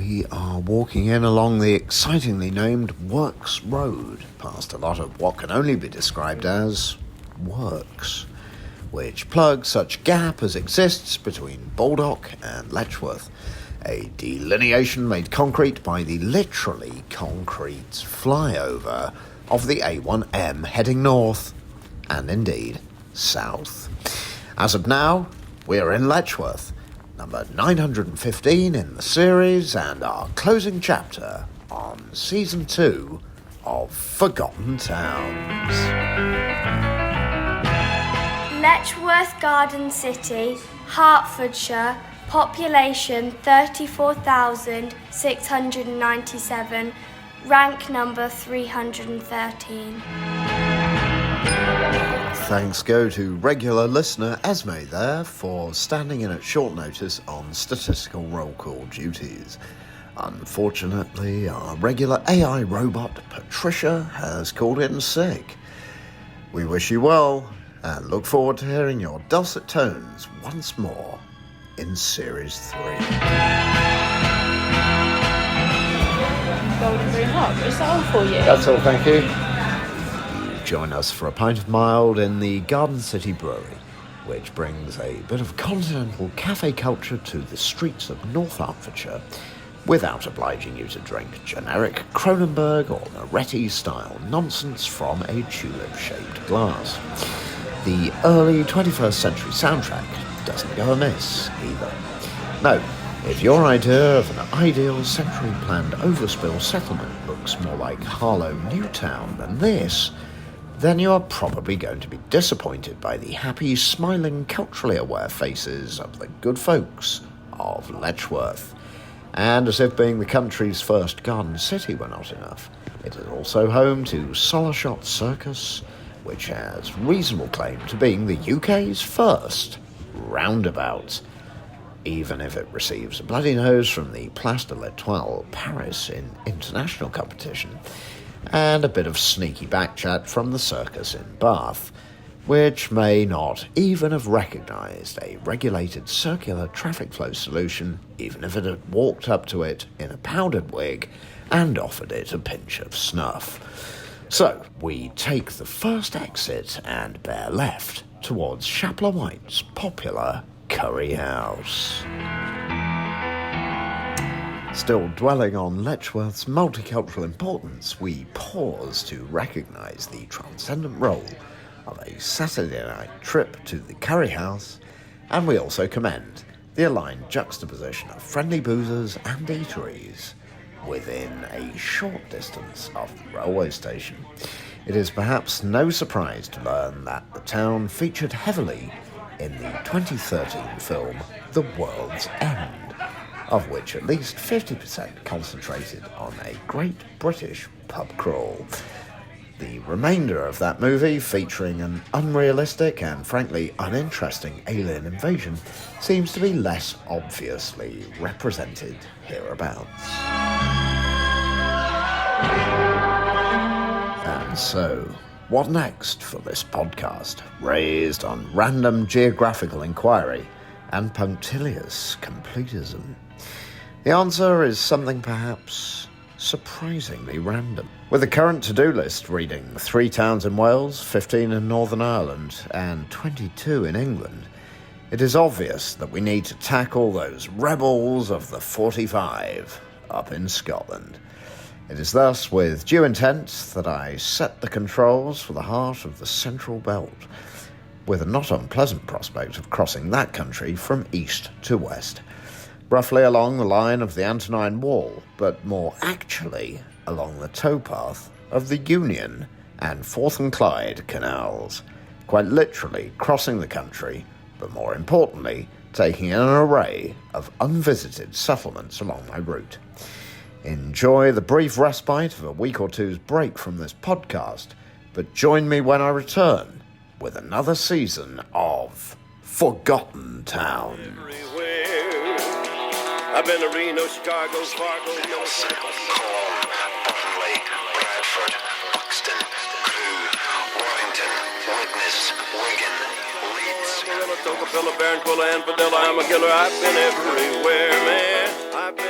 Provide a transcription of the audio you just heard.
We are walking in along the excitingly named Works Road, past a lot of what can only be described as works, which plug such gap as exists between Baldock and Letchworth, a delineation made concrete by the literally concrete flyover of the A1M heading north, and indeed south. As of now, we are in Letchworth, number 915 in the series, and our closing chapter on Season 2 of Forgotten Towns. Letchworth Garden City, Hertfordshire, population 34,697, rank number 313. Thanks go to regular listener Esme there for standing in at short notice on statistical roll call duties. Unfortunately, our regular AI robot Patricia has called in sick. We wish you well and look forward to hearing your dulcet tones once more in Series 3. Golden Brew Hot, is that all for you? That's all, thank you. Join us for a pint of mild in the Garden City Brewery, which brings a bit of continental cafe culture to the streets of North Hertfordshire without obliging you to drink generic Kronenberg or Moretti-style nonsense from a tulip-shaped glass. The early 21st century soundtrack doesn't go amiss either. No, if your idea of an ideal century-planned overspill settlement looks more like Harlow Newtown than this, then you are probably going to be disappointed by the happy, smiling, culturally aware faces of the good folks of Letchworth. And as if being the country's first garden city were not enough, it is also home to Solarshot Circus, which has reasonable claim to being the UK's first roundabout, even if it receives a bloody nose from the Place de l'Étoile Paris in international competition, and a bit of sneaky backchat from the circus in Bath, which may not even have recognised a regulated circular traffic flow solution, even if it had walked up to it in a powdered wig and offered it a pinch of snuff. So, we take the first exit and bear left towards Shapla White's popular curry house. Still dwelling on Letchworth's multicultural importance, we pause to recognise the transcendent role of a Saturday night trip to the curry house, and we also commend the aligned juxtaposition of friendly boozers and eateries within a short distance of the railway station. It is perhaps no surprise to learn that the town featured heavily in the 2013 film The World's End, of which at least 50% concentrated on a great British pub crawl. The remainder of that movie, featuring an unrealistic and frankly uninteresting alien invasion, seems to be less obviously represented hereabouts. And so, what next for this podcast, raised on random geographical inquiry and punctilious completism? The answer is something perhaps surprisingly random. With the current to-do list reading 3 towns in Wales, 15 in Northern Ireland, and 22 in England, it is obvious that we need to tackle those rebels of the 45 up in Scotland. It is thus with due intent that I set the controls for the heart of the Central Belt, with a not unpleasant prospect of crossing that country from east to west, roughly along the line of the Antonine Wall, but more actually along the towpath of the Union and Forth and Clyde canals, quite literally crossing the country, but more importantly, taking in an array of unvisited settlements along my route. Enjoy the brief respite of a week or two's break from this podcast, but join me when I return with another season of Forgotten Towns. I've been to Reno, Chicago, Fargo, Nelson, Colm, Bottom Lake, Bradford, Buxton, Crewe, Warrington, Widnes, Wigan, Leeds. Manitoba, Baron, Quilla, and Padilla. I'm a killer. I've been everywhere, man. I've been